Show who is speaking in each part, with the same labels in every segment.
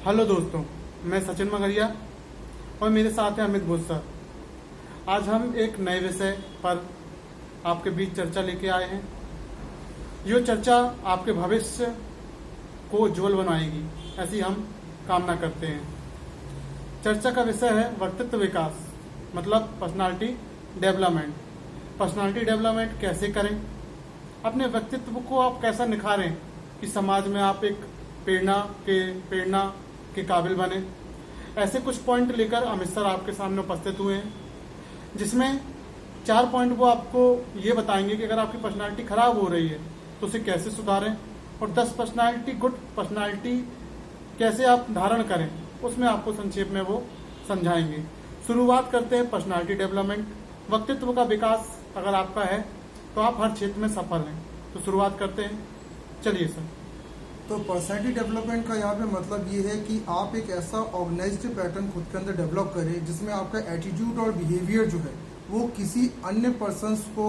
Speaker 1: Hello दोस्तों, मैं सचिन मगरिया और मेरे साथ है अमित घोष सर। आज हम एक नए विषय पर आपके बीच चर्चा लेके आए हैं। जो चर्चा आपके भविष्य को उज्ज्वल बनाएगी, ऐसी हम कामना करते हैं। चर्चा का विषय है व्यक्तित्व विकास, मतलब पर्सनालिटी डेवलपमेंट। पर्सनालिटी डेवलपमेंट कैसे करें, अपने व्यक्तित्व को आप कैसा निखारें कि समाज में आप एक प्रेरणा के काबिल बने। ऐसे कुछ पॉइंट लेकर अमित सर आपके सामने उपस्थित हुए हैं, जिसमें 4 पॉइंट वो आपको ये बताएंगे कि अगर आपकी पर्सनालिटी खराब हो रही है तो उसे कैसे सुधारें, और 10 गुड पर्सनालिटी कैसे आप धारण करें, उसमें आपको संक्षेप में वो समझाएंगे। शुरुआत करते हैं पर्सनालिटी डेवलपमेंट। व्यक्तित्व का विकास अगर आपका है तो आप हर क्षेत्र में सफल हैं। तो शुरुआत करते हैं, चलिए सर।
Speaker 2: तो पर्सनैलिटी डेवलपमेंट का यहाँ पे मतलब ये है कि आप एक ऐसा ऑर्गेनाइज्ड पैटर्न खुद के अंदर डेवलप करें जिसमें आपका एटीट्यूड और बिहेवियर जो है वो किसी अन्य पर्सन्स को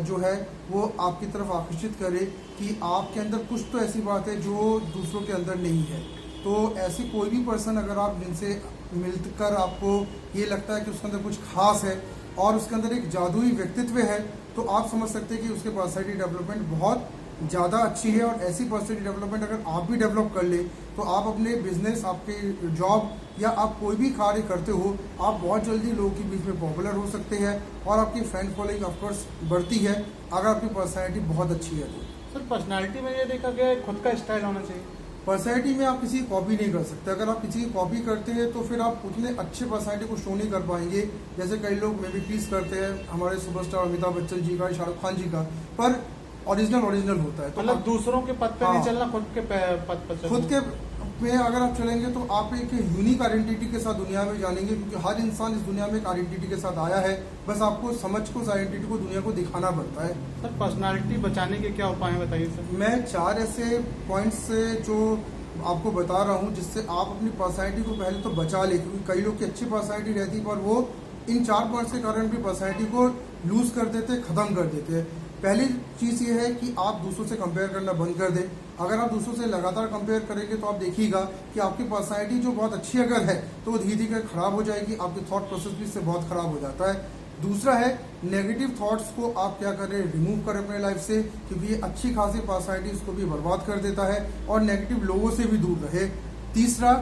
Speaker 2: जो है वो आपकी तरफ आकर्षित करे कि आपके अंदर कुछ तो ऐसी बात है जो दूसरों के अंदर नहीं है। तो ऐसी कोई भी पर्सन अगर आप जिनसे मिलकर आपको ये लगता है कि उसके अंदर कुछ खास है और उसके अंदर एक जादुई व्यक्तित्व है, तो आप समझ सकते हैं कि उसके पर्सनैलिटी डेवलपमेंट बहुत ज़्यादा अच्छी है। और ऐसी पर्सनैलिटी डेवलपमेंट अगर आप भी डेवलप कर ले तो आप अपने बिजनेस, आपके जॉब या आप कोई भी कार्य करते हो, आप बहुत जल्दी लोगों के बीच में पॉपुलर हो सकते हैं और आपकी फैन फॉलोइंग ऑफकोर्स बढ़ती है अगर आपकी पर्सनैलिटी बहुत अच्छी है तो।
Speaker 1: सर, पर्सनालिटी में ये देखा गया है खुद का स्टाइल होना चाहिए।
Speaker 2: पर्सनैलिटी में आप किसी की कॉपी नहीं कर सकते। अगर आप किसी की कॉपी करते हैं तो फिर आप उतने अच्छे पर्सनैलिटी को शो नहीं कर पाएंगे। जैसे कई लोग मिमिक्रीज करते हैं हमारे सुपरस्टार अमिताभ बच्चन जी का, शाहरुख खान जी का, पर ओरिजिनल होता है। तो
Speaker 1: मतलब दूसरों के पद पे नहीं चलना, खुद के पद पर चलना।
Speaker 2: खुद के में अगर आप चलेंगे तो आप एक यूनिक आइडेंटिटी के साथ दुनिया में जानेंगे, क्योंकि हर इंसान इस दुनिया में एक आइडेंटिटी के साथ आया है। बस आपको समझ को उस आइडेंटिटी को दुनिया को दिखाना पड़ता है।
Speaker 1: सर, पर्सनालिटी बचाने के क्या उपाय हैं, बताइए सर।
Speaker 2: मैं 4 ऐसे पॉइंट्स से जो आपको बता रहा हूँ जिससे आप अपनी पर्सनैलिटी को पहले तो बचा ले, क्योंकि कई लोग की अच्छी पर्सनैलिटी रहती है पर वो इन 4 पॉइंट्स के कारण भी पर्सनैलिटी को लूज कर देते, खत्म कर देते हैं। पहली चीज़ ये है कि आप दूसरों से कंपेयर करना बंद कर दें। अगर आप दूसरों से लगातार कंपेयर करेंगे तो आप देखिएगा कि आपकी पर्सनैलिटी जो बहुत अच्छी अगर है तो वो धीरे धीरे खराब हो जाएगी। आपकी थॉट प्रोसेस भी इससे बहुत खराब हो जाता है। दूसरा है नेगेटिव थॉट्स को आप क्या करें, रिमूव करें अपने लाइफ से, क्योंकि ये अच्छी खासी पर्सनैलिटी इसको भी बर्बाद कर देता है। और नेगेटिव लोगों से भी दूर रहे। तीसरा,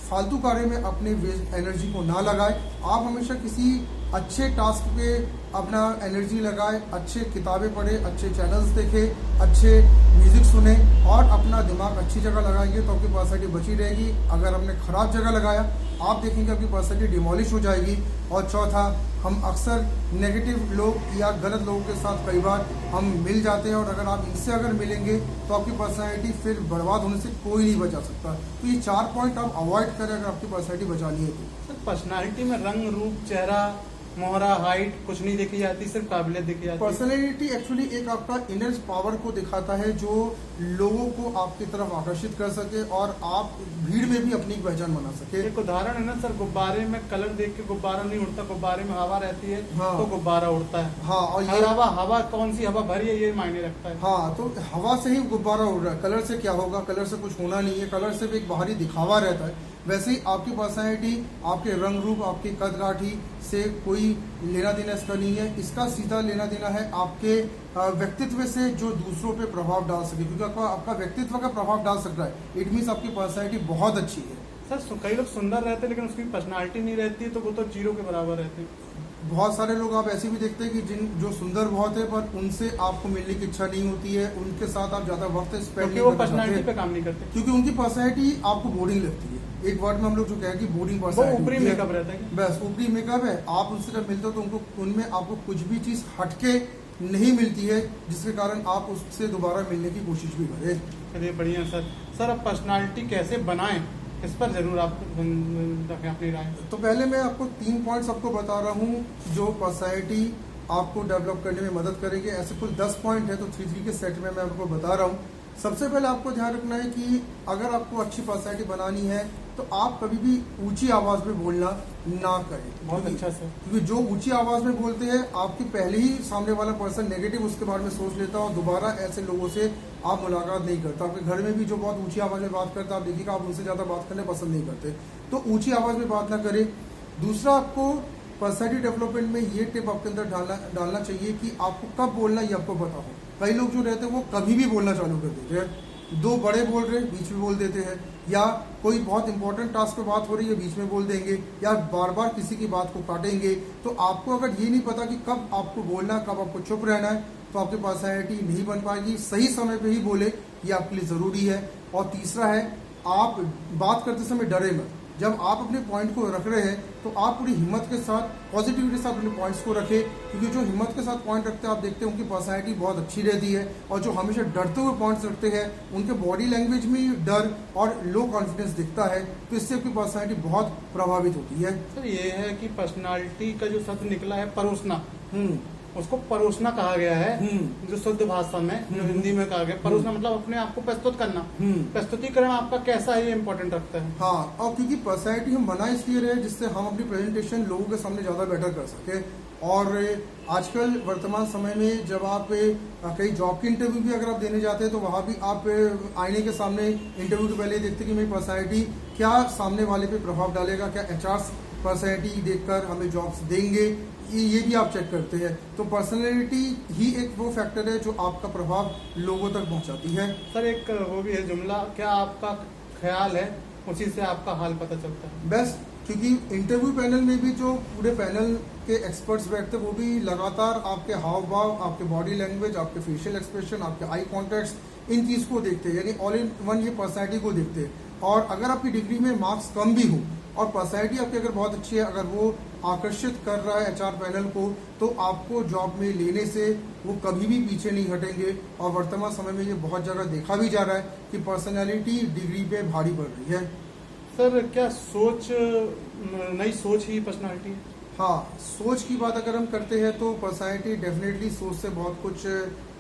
Speaker 2: फालतू कार्य में अपने एनर्जी को ना लगाए। आप हमेशा किसी अच्छे टास्क पे अपना एनर्जी लगाए, अच्छे किताबें पढ़े, अच्छे चैनल्स देखे, अच्छे म्यूजिक सुने और अपना दिमाग अच्छी जगह लगाएंगे तो आपकी पर्सनैलिटी बची रहेगी। अगर हमने खराब जगह लगाया आप देखेंगे आपकी पर्सनैलिटी डिमोलिश हो जाएगी। और चौथा, हम अक्सर नेगेटिव लोग या गलत लोगों के साथ कई बार हम मिल जाते हैं और अगर आप इनसे अगर मिलेंगे तो आपकी पर्सनैलिटी फिर बर्बाद होने से कोई नहीं बचा सकता। तो ये 4 पॉइंट आप अवॉइड करें अगर आपकी पर्सनैलिटी बचानी है तो।
Speaker 1: सर, पर्सनालिटी में रंग, रूप, चेहरा, मोहरा, हाइट कुछ नहीं देखी जाती, सिर्फ काबिलियत देखी जाती है।
Speaker 2: पर्सनैलिटी एक्चुअली एक आपका इनर पावर को दिखाता है जो लोगों को आपकी तरफ आकर्षित कर सके और आप भीड़ में भी अपनी पहचान बना सके।
Speaker 1: एक उदाहरण है ना सर, गुब्बारे में कलर देख के गुब्बारा नहीं उड़ता, गुब्बारे में हवा रहती है।
Speaker 2: हाँ,
Speaker 1: तो गुब्बारा उड़ता है।
Speaker 2: हाँ, और ये
Speaker 1: हवा कौन सी हवा भरी है ये मायने रखता है।
Speaker 2: हाँ, तो हवा से ही गुब्बारा उड़ रहा है, कलर से क्या होगा? कलर से कुछ होना नहीं है, कलर से भी एक बाहरी दिखावा रहता है। वैसे ही आपकी पर्सनैलिटी, आपके रंग रूप, आपकी कदकाठी से कोई लेना देना इसका नहीं है। इसका सीधा लेना देना है आपके व्यक्तित्व से जो दूसरों पे प्रभाव डाल सके, क्योंकि आपका व्यक्तित्व का प्रभाव डाल सकता है। इट मीन्स आपकी पर्सनैलिटी बहुत अच्छी है।
Speaker 1: सर, कई लोग सुंदर रहते हैं लेकिन उसकी पर्सनालिटी नहीं रहती है, तो वो तो 0 के बराबर रहते हैं।
Speaker 2: बहुत सारे लोग आप ऐसे भी देखते हैं कि जो सुंदर बहुत है पर उनसे आपको मिलने की इच्छा नहीं होती है, उनके साथ आप ज्यादा वक्त स्पेंड नहीं
Speaker 1: वो पर्सनालिटी पे काम नहीं करते,
Speaker 2: क्योंकि उनकी पर्सनैलिटी आपको बोरिंग लगती है। एक वर्ड में हम लोग जो कहें कि बोरिंग पर्सनैलिटी,
Speaker 1: ऊपरी मेकअप रहता है। बस
Speaker 2: ऊपरी मेकअप है। आप उनसे जब मिलते हो तो उनको उनमें आपको कुछ भी चीज हटके नहीं मिलती है जिसके कारण आप उससे दोबारा मिलने की कोशिश भी करें।
Speaker 1: चलिए, बढ़िया सर। अब पर्सनालिटी कैसे बनाएं, इस पर जरूर आप रखें अपनी राय।
Speaker 2: तो पहले मैं आपको 3 पॉइंट्स आपको बता रहा हूँ जो पर्सनैलिटी आपको डेवलप करने में मदद करेंगे। ऐसे कुल 10 पॉइंट है तो 3 के सेट में मैं आपको बता रहा हूँ। सबसे पहले आपको ध्यान रखना है कि अगर आपको अच्छी पर्सनैलिटी बनानी है तो आप कभी भी ऊंची आवाज में बोलना ना करें।
Speaker 1: बहुत अच्छा सर।
Speaker 2: क्योंकि जो ऊंची आवाज में बोलते हैं आपकी पहले ही सामने वाला पर्सन नेगेटिव उसके बारे में सोच लेता है और दोबारा ऐसे लोगों से आप मुलाकात नहीं करते। आपके घर में भी जो बहुत ऊंची आवाज़ में बात करते हैं, आप देखिएगा आप उनसे ज़्यादा बात करने पसंद नहीं करते, तो ऊंची आवाज़ में बात ना करें। दूसरा, आपको पर्सनैलिटी डेवलपमेंट में ये टिप आपके अंदर डालना चाहिए कि आपको कब बोलना ये आपको पता हो। कई लोग जो रहते हैं वो कभी भी बोलना चालू कर देते हैं, दो बड़े बोल रहे हैं बीच में बोल देते हैं, या कोई बहुत इंपॉर्टेंट टास्क पे बात हो रही है बीच में बोल देंगे, या बार बार किसी की बात को काटेंगे। तो आपको अगर ये नहीं पता कि कब आपको बोलना, कब आपको चुप रहना है, तो आपकी पर्सनैलिटी नहीं बन पाएगी। सही समय पे ही बोले, ये आपके लिए ज़रूरी है। और तीसरा है, आप बात करते समय डरे मत। जब आप अपने पॉइंट को रख रहे हैं तो आप पूरी हिम्मत के साथ, पॉजिटिविटी के साथ अपने पॉइंट्स को रखें, क्योंकि जो हिम्मत के साथ पॉइंट रखते हैं आप देखते हैं उनकी पर्सनैलिटी बहुत अच्छी रहती है। और जो हमेशा डरते हुए पॉइंट्स रखते हैं उनके बॉडी लैंग्वेज में डर और लो कॉन्फिडेंस दिखता है, तो इससे आपकी पर्सनैलिटी बहुत प्रभावित होती है।
Speaker 1: सर ये है कि पर्सनालिटी का जो शब्द निकला है परोसना, उसको परोसना कहा गया है, जो शुद्ध भाषा में जो हिंदी में कहा गया। परोसना मतलब अपने आप को प्रस्तुत करना। प्रस्तुतिकरण आपका कैसा है, ये इम्पोर्टेंट रखता है।
Speaker 2: हाँ, और क्योंकि पर्सनैलिटी हम बना इसलिए रहे जिससे हम अपनी प्रेजेंटेशन लोगों के सामने ज़्यादा बेटर कर सके। और आजकल वर्तमान समय में जब आप कई जॉब की इंटरव्यू भी अगर आप देने जाते हैं तो वहाँ भी आप आईने के सामने इंटरव्यू के पहले देखते हैं कि मेरी पर्सनैलिटी क्या सामने वाले पे प्रभाव डालेगा, क्या एचआर पर्सनैलिटी देखकर हमें जॉब्स देंगे, ये भी आप चेक करते हैं। तो पर्सनैलिटी ही एक वो फैक्टर है जो आपका प्रभाव लोगों तक पहुंचाती है।
Speaker 1: सर एक वो भी है जुमला, क्या आपका ख्याल है उसी से आपका हाल पता चलता है।
Speaker 2: बेस्ट, क्योंकि इंटरव्यू पैनल में भी जो पूरे पैनल के एक्सपर्ट्स बैठते हैं वो भी लगातार आपके हाव भाव, आपके बॉडी लैंग्वेज, आपके फेशियल एक्सप्रेशन, आपके आई कॉन्टेक्ट, इन चीज़ को देखते हैं, यानी ऑल इन वन ये पर्सनैलिटी को देखते हैं। और अगर आपकी डिग्री में मार्क्स कम भी हो और पर्सनैलिटी आपकी अगर बहुत अच्छी है, अगर वो आकर्षित कर रहा है एचआर पैनल को, तो आपको जॉब में लेने से वो कभी भी पीछे नहीं हटेंगे। और वर्तमान समय में ये बहुत जगह देखा भी जा रहा है कि पर्सनैलिटी डिग्री पे भारी पड़ रही है।
Speaker 1: सर क्या सोच, नई सोच ही पर्सनालिटी है।
Speaker 2: हाँ, सोच की बात अगर हम करते हैं तो पर्सनैलिटी डेफिनेटली सोच से बहुत कुछ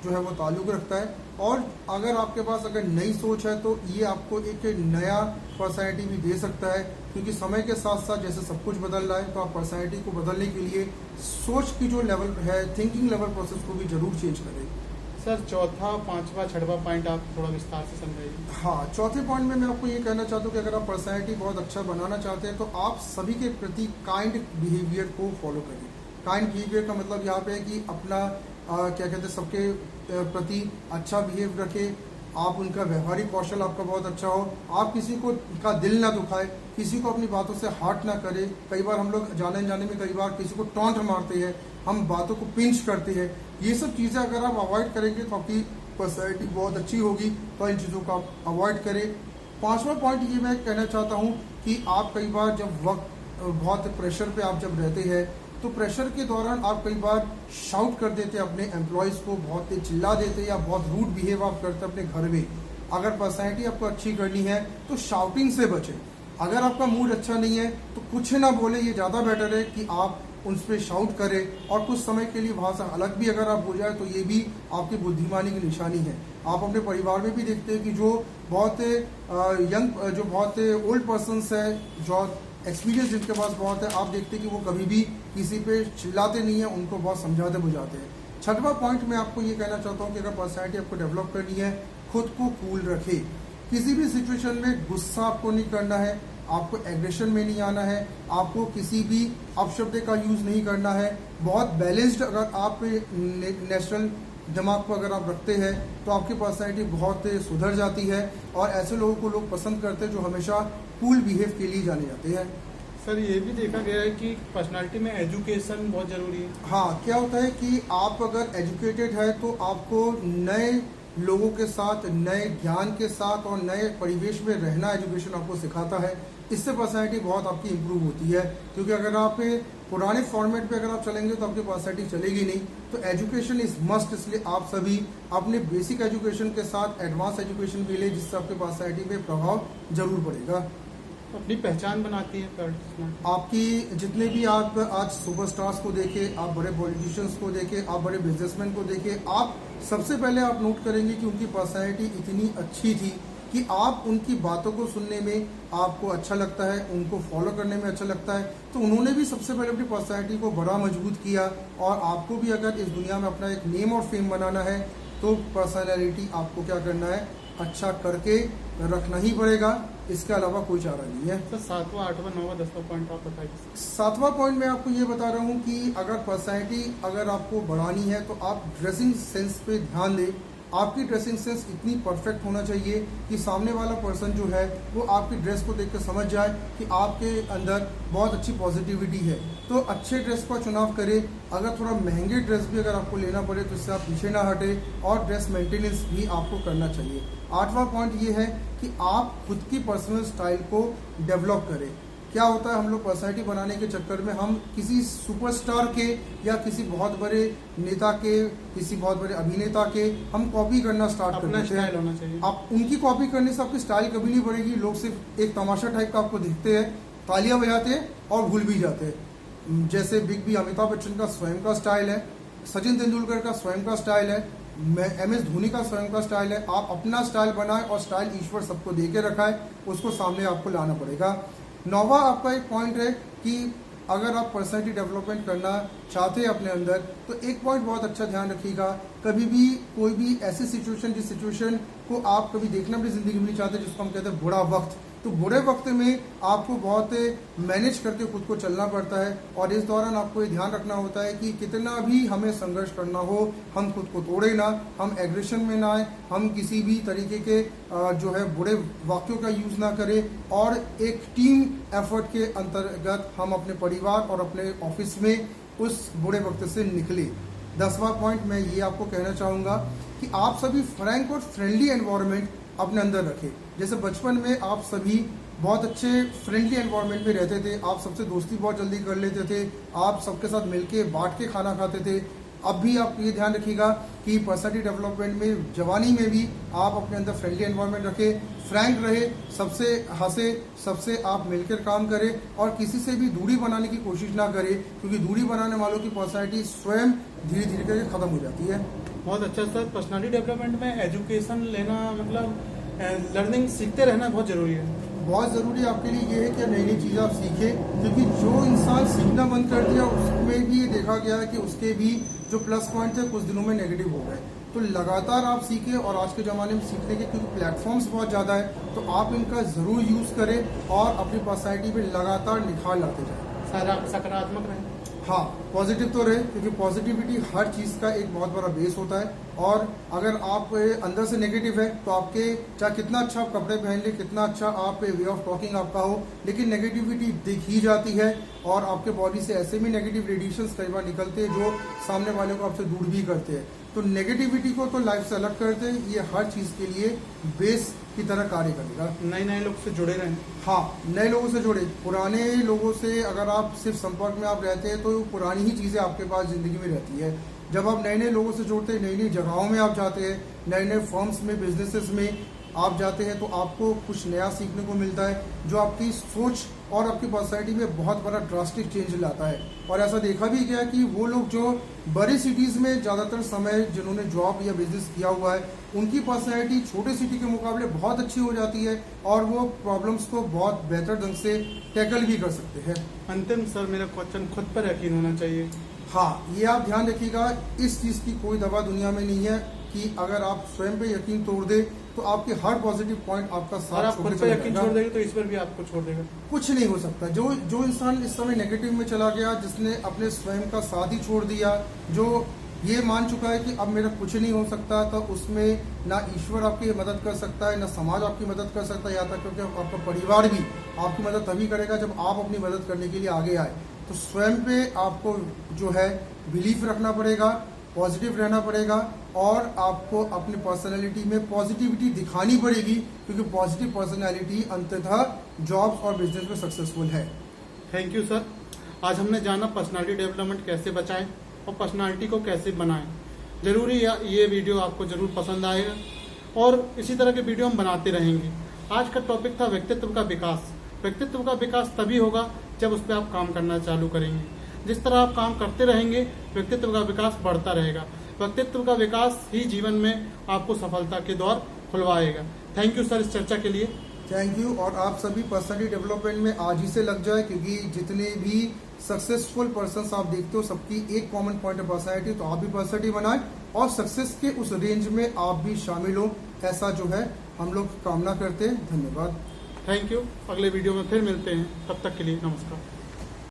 Speaker 2: जो है वो ताल्लुक़ रखता है। और अगर आपके पास अगर नई सोच है तो ये आपको एक नया पर्सनैलिटी भी दे सकता है, क्योंकि समय के साथ साथ जैसे सब कुछ बदल रहा है तो आप पर्सनैलिटी को बदलने के लिए सोच की जो लेवल है, थिंकिंग लेवल प्रोसेस को भी जरूर चेंज करें।
Speaker 1: सर चौथा, पांचवा, छठवा पॉइंट आप थोड़ा विस्तार से समझाइए।
Speaker 2: हाँ, चौथे पॉइंट में मैं आपको ये कहना चाहता हूँ कि अगर आप पर्सनैलिटी बहुत अच्छा बनाना चाहते हैं तो आप सभी के प्रति काइंड बिहेवियर को फॉलो करें। काइंड बिहेवियर का मतलब यहाँ पे है कि अपना क्या कहते हैं, सबके प्रति अच्छा बिहेव रखें, आप उनका व्यवहारिक कौशल आपका बहुत अच्छा हो, आप किसी को का दिल ना दुखाए, किसी को अपनी बातों से हर्ट ना करे। कई बार हम लोग जाने अनजाने में कई बार किसी को टॉन्ट मारते हैं, हम बातों को पिंच करते हैं। ये सब चीज़ें अगर आप अवॉइड करेंगे तो आपकी पर्सनैलिटी बहुत अच्छी होगी, तो इन चीज़ों को आप अवॉइड करें। पांचवा पॉइंट ये मैं कहना चाहता हूँ कि आप कई बार जब वक्त बहुत प्रेशर पे आप जब रहते हैं तो प्रेशर के दौरान आप कई बार शाउट कर देते हैं अपने एम्प्लॉयज़ को, बहुत तेज चिल्ला देते हैं या बहुत रूड बिहेव आप करते हैं अपने घर में। अगर पर्सनैलिटी आपको अच्छी करनी है तो शाउटिंग से बचें। अगर आपका मूड अच्छा नहीं है तो कुछ ना बोले, ये ज़्यादा बेटर है कि आप उन पर शाउट करें और कुछ समय के लिए वहाँ से अलग भी अगर आप हो जाए तो ये भी आपकी बुद्धिमानी की निशानी है। आप अपने परिवार में भी देखते हैं कि जो बहुत यंग, जो बहुत ओल्ड पर्सनस है, जो एक्सपीरियंस जिनके पास बहुत है, आप देखते हैं कि वो कभी भी किसी पे चिल्लाते नहीं है, उनको बहुत समझाते बुझाते हैं। छठवां पॉइंट मैं आपको ये कहना चाहता हूँ कि अगर पर्सनैलिटी आपको डेवलप करनी है, खुद को कूल रखें। किसी भी सिचुएशन में गुस्सा आपको नहीं करना है, आपको एग्रेशन में नहीं आना है, आपको किसी भी अपशब्द का यूज़ नहीं करना है। बहुत बैलेंस्ड अगर आप नेचुरल दिमाग को अगर आप रखते हैं तो आपकी पर्सनैलिटी बहुत सुधर जाती है और ऐसे लोगों को लोग पसंद करते हैं जो हमेशा कूल बिहेव के लिए जाने जाते हैं।
Speaker 1: सर ये भी देखा गया है कि पर्सनालिटी में एजुकेशन बहुत ज़रूरी है।
Speaker 2: हाँ, क्या होता है कि आप अगर एजुकेटेड है तो आपको नए लोगों के साथ, नए ज्ञान के साथ और नए परिवेश में रहना एजुकेशन आपको सिखाता है। इससे पर्सनैलिटी बहुत आपकी इम्प्रूव होती है, क्योंकि अगर आप पुराने फॉर्मेट पे अगर आप चलेंगे तो आपकी पर्सनैलिटी चलेगी नहीं। तो एजुकेशन इज मस्ट, इसलिए आप सभी अपने बेसिक एजुकेशन के साथ एडवांस एजुकेशन भी ले, जिससे आपके पर्सनैलिटी पे प्रभाव जरूर पड़ेगा।
Speaker 1: अपनी पहचान बनाती है पर्सनैलिटी।
Speaker 2: आपकी जितने भी आप आज सुपरस्टार्स को देखें, आप बड़े पॉलिटिशियंस को देखें, आप बड़े बिजनेसमैन को देखें, आप सबसे पहले आप नोट करेंगे कि उनकी पर्सनैलिटी इतनी अच्छी थी कि आप उनकी बातों को सुनने में आपको अच्छा लगता है, उनको फॉलो करने में अच्छा लगता है। तो उन्होंने भी सबसे पहले अपनी पर्सनैलिटी को बड़ा मजबूत किया। और आपको भी अगर इस दुनिया में अपना एक नेम और फेम बनाना है तो पर्सनैलिटी आपको क्या करना है, अच्छा करके रखना ही पड़ेगा, इसके अलावा कोई चारा नहीं है।
Speaker 1: सर 7वां 8वां 9वां 10वां पॉइंट आप बताइए।
Speaker 2: 7वां पॉइंट मैं आपको ये बता रहा हूँ कि अगर पर्सनैलिटी अगर आपको बढ़ानी है तो आप ड्रेसिंग सेंस पे ध्यान दें। आपकी ड्रेसिंग सेंस इतनी परफेक्ट होना चाहिए कि सामने वाला पर्सन जो है वो आपकी ड्रेस को देख कर समझ जाए कि आपके अंदर बहुत अच्छी पॉजिटिविटी है। तो अच्छे ड्रेस का चुनाव करें। अगर थोड़ा महंगे ड्रेस भी अगर आपको लेना पड़े तो इससे आप पीछे ना हटे, और ड्रेस मेंटेनेंस भी आपको करना चाहिए। 8वां पॉइंट ये है कि आप खुद की पर्सनल स्टाइल को डेवलप करें। क्या होता है, हम लोग पर्सनैलिटी बनाने के चक्कर में हम किसी सुपरस्टार के या किसी बहुत बड़े नेता के, किसी बहुत बड़े अभिनेता के हम कॉपी करना स्टार्ट कर देते हैं।
Speaker 1: होना चाहिए।
Speaker 2: आप उनकी कॉपी करने से आपकी स्टाइल कभी नहीं बढ़ेगी। लोग सिर्फ एक तमाशा टाइप का आपको दिखते हैं, तालियां बजाते हैं और भूल भी जाते हैं। जैसे बिग बी अमिताभ बच्चन का स्वयं का स्टाइल है, सचिन तेंदुलकर का स्वयं का स्टाइल है, MS धोनी का स्वयं का स्टाइल है। आप अपना स्टाइल बनाएं, और स्टाइल ईश्वर सबको दे के रखा है, उसको सामने आपको लाना पड़ेगा। 9वां आपका एक पॉइंट है कि अगर आप पर्सनैलिटी डेवलपमेंट करना चाहते हैं अपने अंदर, तो एक पॉइंट बहुत अच्छा ध्यान रखिएगा। कभी भी कोई भी ऐसी सिचुएशन, जिस सिचुएशन को आप कभी देखना भी जिंदगी में नहीं चाहते, जिसको हम कहते हैं बुरा वक्त, तो बुरे वक्त में आपको बहुत मैनेज करके खुद को चलना पड़ता है। और इस दौरान आपको ये ध्यान रखना होता है कि कितना भी हमें संघर्ष करना हो, हम खुद को तोड़े ना, हम एग्रेशन में ना आए, हम किसी भी तरीके के जो है बुरे वाक्यों का यूज़ ना करें, और एक टीम एफर्ट के अंतर्गत हम अपने परिवार और अपने ऑफिस में उस बुरे वक्त से निकले। 10वां पॉइंट मैं ये आपको कहना चाहूँगा कि आप सभी फ्रैंक और फ्रेंडली एनवायरनमेंट अपने अंदर रखें। जैसे बचपन में आप सभी बहुत अच्छे फ्रेंडली एनवायरनमेंट में रहते थे, आप सबसे दोस्ती बहुत जल्दी कर लेते थे, आप सबके साथ मिलके बांट के खाना खाते थे। अब भी आप ये ध्यान रखिएगा कि पर्सनैलिटी डेवलपमेंट में, जवानी में भी आप अपने अंदर फ्रेंडली एनवायरनमेंट रखें, फ्रैंक रहे, सबसे हंसे, सबसे आप मिलकर काम करें, और किसी से भी दूरी बनाने की कोशिश ना करें, क्योंकि दूरी बनाने वालों की पर्सनैलिटी स्वयं धीरे धीरे करके खत्म हो जाती है।
Speaker 1: बहुत अच्छा सर। पर्सनालिटी डेवलपमेंट में एजुकेशन लेना, मतलब लर्निंग, सीखते रहना बहुत जरूरी है।
Speaker 2: बहुत ज़रूरी आपके लिए ये है कि नई नई चीज़ें आप सीखें, क्योंकि जो इंसान सीखना बंद कर दिया उसमें भी ये देखा गया है कि उसके भी जो प्लस पॉइंट थे कुछ दिनों में नेगेटिव हो गए। तो लगातार आप सीखें, और आज के ज़माने में सीखने के क्योंकि प्लेटफॉर्म्स बहुत ज़्यादा है, तो आप इनका ज़रूर यूज़ करें और अपनी पर्सनैलिटी में लगातार निखार लाते जाएं।
Speaker 1: सकारात्मक रहें।
Speaker 2: हाँ, पॉजिटिव तो रहे, क्योंकि पॉजिटिविटी हर चीज़ का एक बहुत बड़ा बेस होता है। और अगर आप अंदर से नेगेटिव है तो आपके चाहे कितना अच्छा आप कपड़े पहन ले, कितना अच्छा आप वे ऑफ टॉकिंग आपका हो, लेकिन नेगेटिविटी दिख ही जाती है, और आपके बॉडी से ऐसे भी नेगेटिव रेडिएशंस कई बार निकलते हैं जो सामने वाले को आपसे दूर भी करते हैं। तो नेगेटिविटी को तो लाइफ से अलग करते हैं, ये हर चीज़ के लिए बेस की तरह कार्य करेगा।
Speaker 1: नए लोग से जुड़े रहें।
Speaker 2: हाँ, नए लोगों से जुड़े। पुराने लोगों से अगर आप सिर्फ संपर्क में आप रहते हैं तो पुरानी ही चीज़ें आपके पास ज़िंदगी में रहती है। जब आप नए नए लोगों से जुड़ते हैं, नई नई जगहों में आप जाते हैं, नए नए फर्म्स में, बिजनेसेस में आप जाते हैं, तो आपको कुछ नया सीखने को मिलता है, जो आपकी सोच और आपकी पर्सनैलिटी में बहुत बड़ा ड्रास्टिक चेंज लाता है। और ऐसा देखा भी गया कि वो लोग जो बड़ी सिटीज़ में ज़्यादातर समय जिन्होंने जॉब या बिजनेस किया हुआ है, उनकी पर्सनैलिटी छोटे सिटी के मुकाबले बहुत अच्छी हो जाती है, और वो प्रॉब्लम्स को बहुत बेहतर ढंग से टैकल भी कर सकते हैं।
Speaker 1: अंतिम सर, मेरा क्वेश्चन, खुद पर यकीन होना चाहिए।
Speaker 2: हाँ, ये आप ध्यान रखिएगा, इस चीज़ की कोई दवा दुनिया में नहीं है कि अगर आप स्वयं पे यकीन तोड़ दे तो आपके हर पॉजिटिव पॉइंट आपका साथ
Speaker 1: आप खुद पर यकीन छोड़ देंगे तो ईश्वर भी आपको छोड़ देगा।
Speaker 2: कुछ नहीं हो सकता। जो इंसान इस समय नेगेटिव में चला गया, जिसने अपने स्वयं का साथ ही छोड़ दिया, जो ये मान चुका है कि अब मेरा कुछ नहीं हो सकता, तो उसमें ना ईश्वर आपकी मदद कर सकता है, ना समाज आपकी मदद कर सकता है, या तक क्योंकि आपका परिवार भी आपकी मदद तभी करेगा जब आप अपनी मदद करने के लिए आगे आए। तो स्वयं पे आपको जो है बिलीफ रखना पड़ेगा, पॉजिटिव रहना पड़ेगा, और आपको अपनी पर्सनैलिटी में पॉजिटिविटी दिखानी पड़ेगी, क्योंकि पॉजिटिव पर्सनैलिटी अंततः जॉब्स और बिजनेस में सक्सेसफुल है।
Speaker 1: Thank you sir. आज हमने जाना पर्सनालिटी डेवलपमेंट कैसे बचाएं और पर्सनालिटी को कैसे बनाएं। जरूरी ये वीडियो आपको जरूर पसंद आएगा, और इसी तरह के वीडियो हम बनाते रहेंगे। आज का टॉपिक था व्यक्तित्व का विकास। व्यक्तित्व का विकास तभी होगा जब उस पर आप काम करना चालू करेंगे। जिस तरह आप काम करते रहेंगे, व्यक्तित्व का विकास बढ़ता रहेगा। व्यक्तित्व का विकास ही जीवन में आपको सफलता के द्वार खुलवाएगा। थैंक यू सर इस चर्चा के लिए।
Speaker 2: Thank you. और आप सभी पर्सनैलिटी डेवलपमेंट में आज ही से लग जाए, क्योंकि जितने भी सक्सेसफुल पर्सन्स आप देखते हो, सबकी एक कॉमन पॉइंट है पर्सनैलिटी। तो आप भी पर्सनैलिटी बनाएं और सक्सेस के उस रेंज में आप भी शामिल हो, ऐसा जो है हम लोग कामना करते हैं। धन्यवाद।
Speaker 1: Thank you. अगले वीडियो में फिर मिलते हैं, तब तक के लिए नमस्कार।